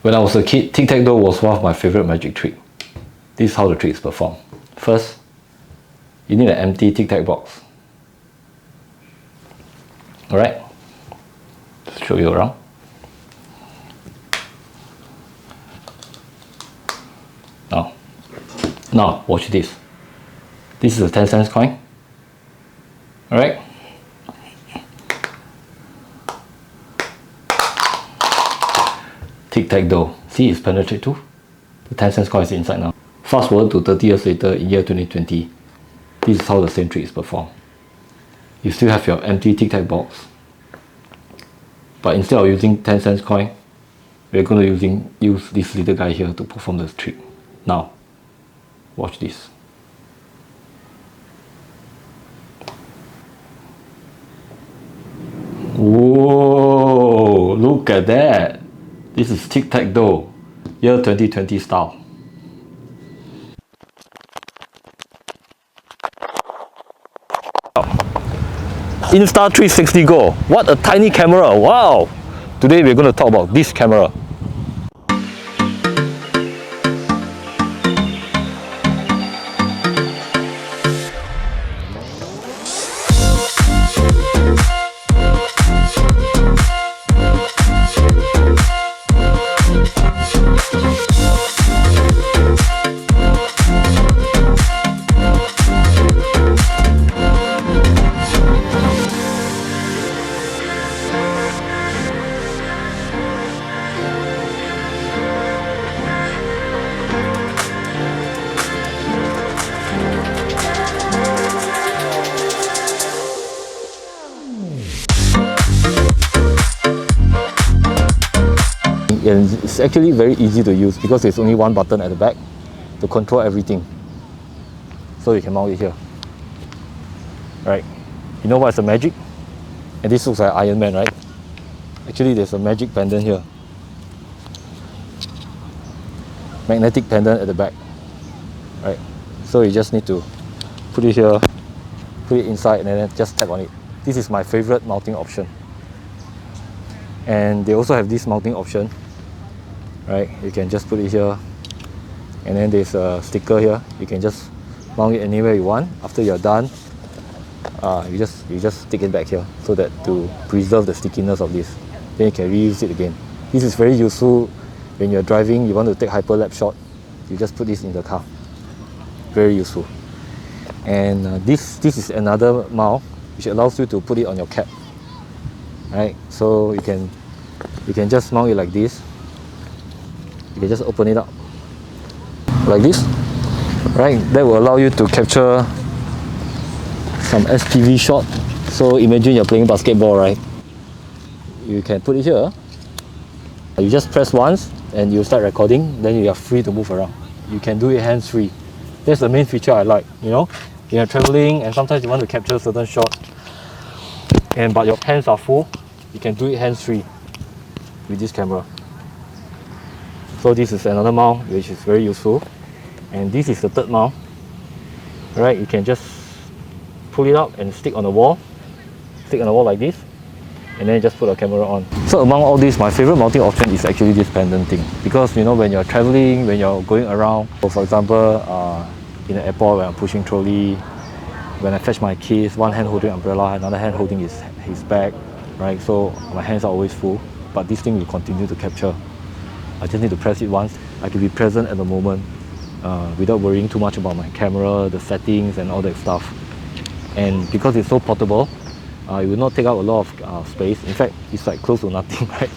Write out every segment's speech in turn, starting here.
When I was a kid, Tic Tac was one of my favorite magic tricks. This is how the trick is performed. First, you need an empty Tic Tac box. Alright, show you around. Now watch this. This is a 10 cents coin. Alright. Tic Tac Toe. See, it's penetrate too. The 10 cents coin is inside now. Fast forward to 30 years later in year 2020. This is how the same trick is performed. You still have your empty Tic Tac box. But instead of using 10 cents coin, we're going to use this little guy here to perform the trick. Now, watch this. Whoa, look at that. This is Tic Tac Toe, year 2020 style. Insta360 GO. What a tiny camera. Wow. Today we're going to talk about this camera. And it's actually very easy to use because there's only one button at the back to control everything. So you can mount it here. Right? You know what's the magic? And this looks like Iron Man, right? Actually, there's a magic pendant here. Magnetic pendant at the back. Right? So you just need to put it here, put it inside, and then just tap on it. This is my favorite mounting option. And they also have this mounting option. Right, you can just put it here, and then there's a sticker here. You can just mount it anywhere you want. After you're done, you just stick it back here so that to preserve the stickiness of this. Then you can reuse it again. This is very useful when you're driving. You want to take hyperlapse shot. You just put this in the car. Very useful. And this is another mount which allows you to put it on your cap. Right, so you can just mount it like this. You can just open it up like this, right? That will allow you to capture some SPV shot. So imagine you're playing basketball, right? You can put it here. You just press once and you start recording, then you are free to move around. You can do it hands-free. That's the main feature I like, you know? You're traveling and sometimes you want to capture certain shot, but your hands are full, you can do it hands-free with this camera. So this is another mount which is very useful, and this is the third mount. Right, you can just pull it up and stick on the wall like this, and then just put a camera on. So among all these, my favorite mounting option is actually this pendant thing, because you know, when you're traveling, when you're going around, so for example in the airport when I'm pushing trolley, when I fetch my kids, one hand holding umbrella, another hand holding his bag, right? So my hands are always full, but this thing will continue to capture. I just need to press it once. I can be present at the moment without worrying too much about my camera, the settings and all that stuff. And because it's so portable, it will not take up a lot of space. In fact, it's like close to nothing, right?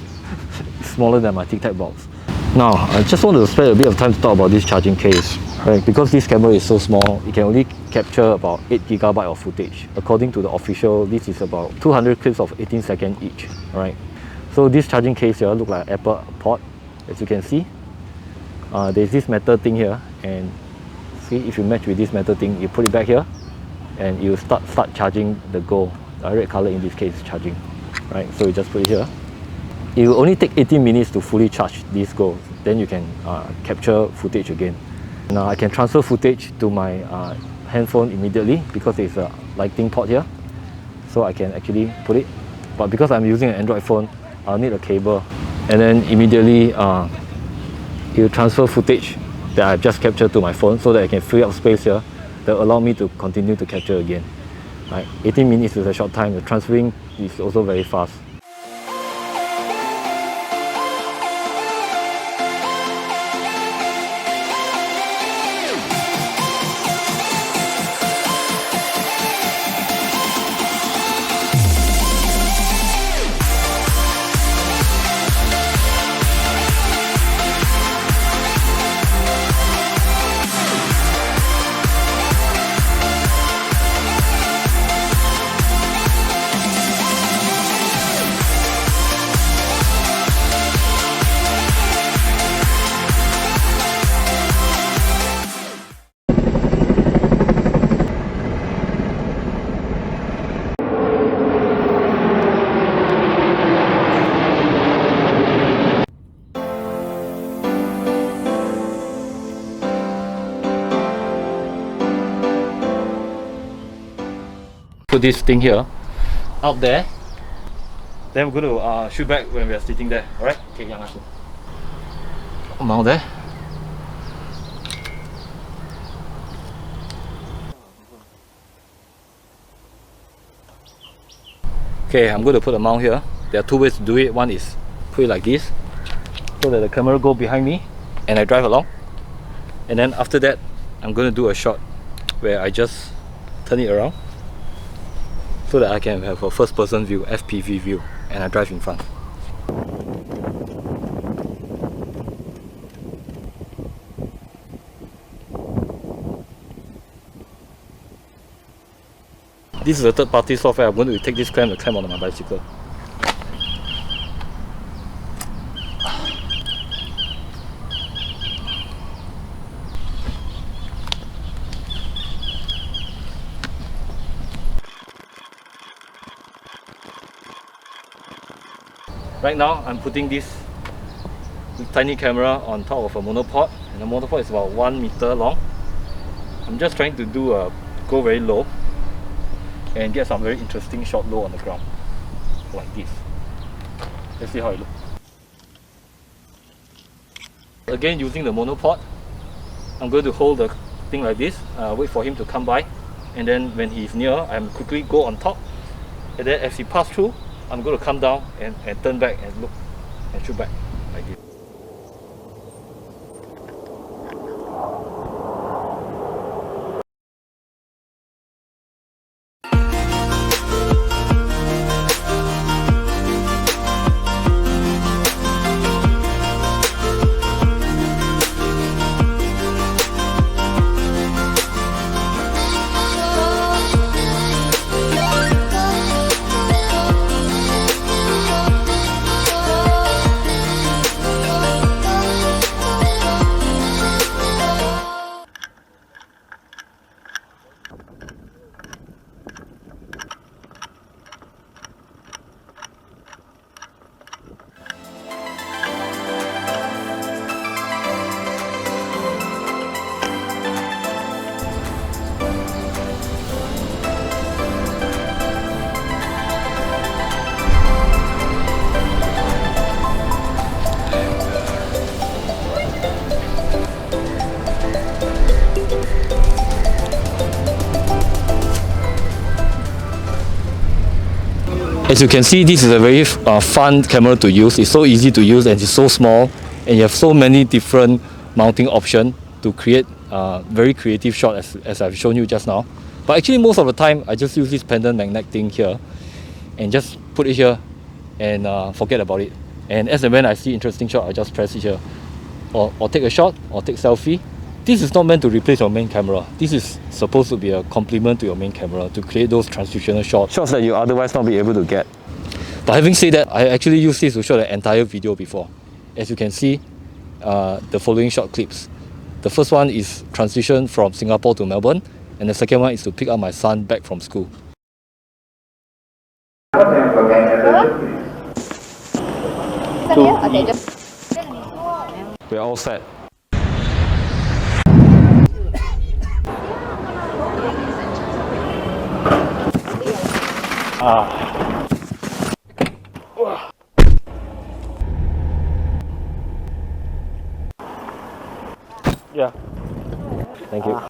It's smaller than my Tic Tac box. Now, I just want to spend a bit of time to talk about this charging case. Right? Because this camera is so small, it can only capture about 8 GB of footage. According to the official, this is about 200 clips of 18 seconds each. Right? So this charging case here looks like an Apple port. As you can see, there's this metal thing here, and see, if you match with this metal thing, you put it back here and you start charging the Go. The red color in this case is charging, right? So you just put it here. It will only take 18 minutes to fully charge this Go. Then you can capture footage again. Now I can transfer footage to my handphone immediately because there's a lighting port here, so I can actually put it. But because I'm using an Android phone, I'll need a cable. And then immediately it will transfer footage that I've just captured to my phone so that I can free up space here that will allow me to continue to capture again. Right? 18 minutes is a short time. The transferring is also very fast. Put this thing here, out there. Then we're going to shoot back when we are sitting there. Alright? Okay, yang aku. Mount there. Okay, I'm going to put a mount here. There are two ways to do it. One is put it like this, so that the camera go behind me and I drive along. And then after that, I'm going to do a shot where I just turn it around, so that I can have a first person view, FPV view, and I drive in front. This is a third party software. I'm going to take this clamp to clamp onto my bicycle. Right now, I'm putting this tiny camera on top of a monopod, and the monopod is about 1 meter long. I'm just trying to do go very low and get some very interesting shot low on the ground, like this. Let's see how it looks. Again, using the monopod, I'm going to hold the thing like this, wait for him to come by, and then when he's near, I'm quickly go on top, and then as he passes through, I'm going to come down and turn back and look and shoot back like this. As you can see, this is a very fun camera to use. It's so easy to use and it's so small, and you have so many different mounting options to create very creative shots as I've shown you just now. But actually most of the time I just use this pendant magnet thing here and just put it here and forget about it. And as and when I see interesting shot, I just press it here, or take a shot or take selfie. This is not meant to replace your main camera. This is supposed to be a complement to your main camera to create those transitional shots that you otherwise not be able to get. But having said that, I actually used this to shoot the entire video before. As you can see, the following short clips. The first one is transition from Singapore to Melbourne, and the second one is to pick up my son back from school. We're all set. Yeah. Thank you.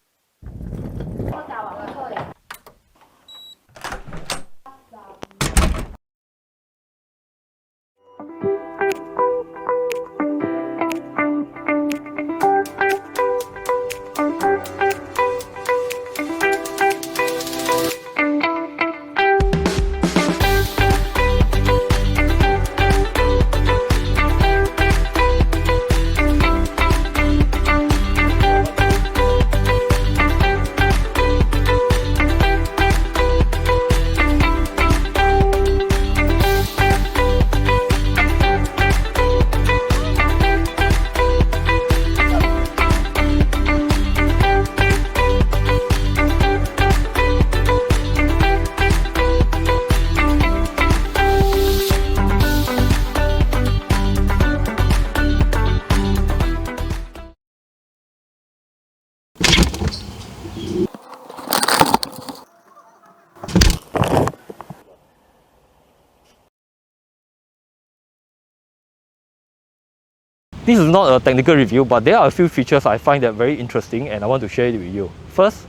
This is not a technical review, but there are a few features I find that very interesting and I want to share it with you. First,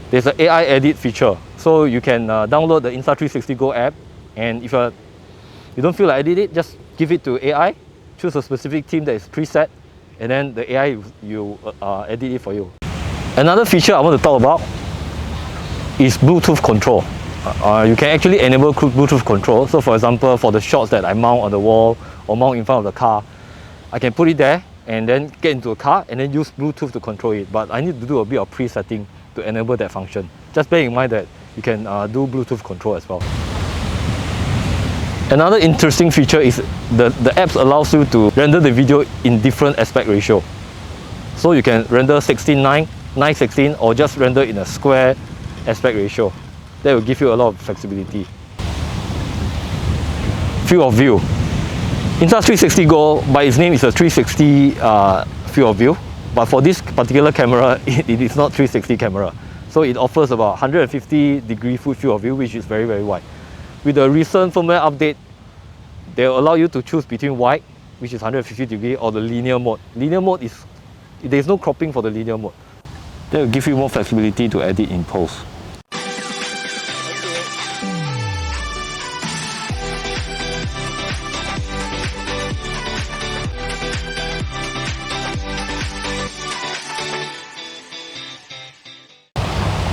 there's an AI edit feature. So you can download the Insta360 GO app, and if you don't feel like edit it, just give it to AI, choose a specific theme that is preset, and then the AI will edit it for you. Another feature I want to talk about is Bluetooth control. You can actually enable Bluetooth control. So for example, for the shots that I mount on the wall or mount in front of the car, I can put it there and then get into a car and then use Bluetooth to control it. But I need to do a bit of presetting to enable that function. Just bear in mind that you can do Bluetooth control as well. Another interesting feature is the apps allows you to render the video in different aspect ratio. So you can render 16:9, 9:16, or just render in a square aspect ratio. That will give you a lot of flexibility. Field of view. Insta360 GO, by its name, is a 360 field of view. But for this particular camera, it is not 360 camera. So it offers about 150-degree field of view, which is very, very wide. With the recent firmware update, they will allow you to choose between wide, which is 150 degree, or the linear mode. Linear mode is, there's no cropping for the linear mode. That will give you more flexibility to edit in post.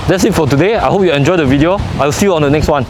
That's it for today. I hope you enjoyed the video. I'll see you on the next one.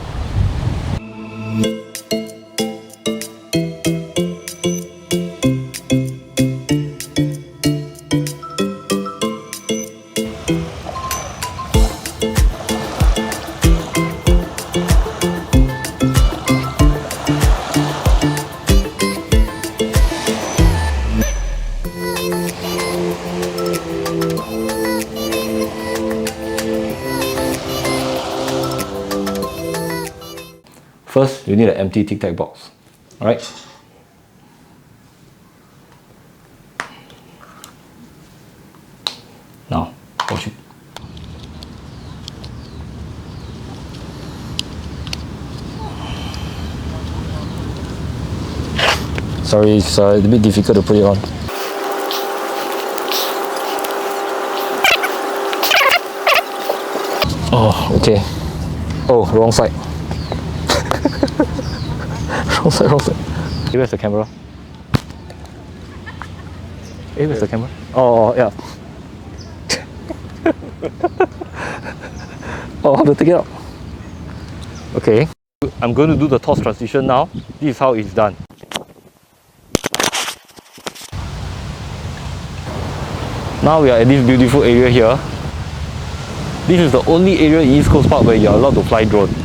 First, you need an empty Tic Tac box. Alright? Now, wash it. Sorry, it's a bit difficult to put it on. Oh, okay. Oh, wrong side. Wrong side. Hey, where's the camera? Hey, where's the camera? Oh, yeah. Oh, how to take it out? Okay. I'm going to do the toss transition now. This is how it's done. Now we are at this beautiful area here. This is the only area in East Coast Park where you are allowed to fly drone.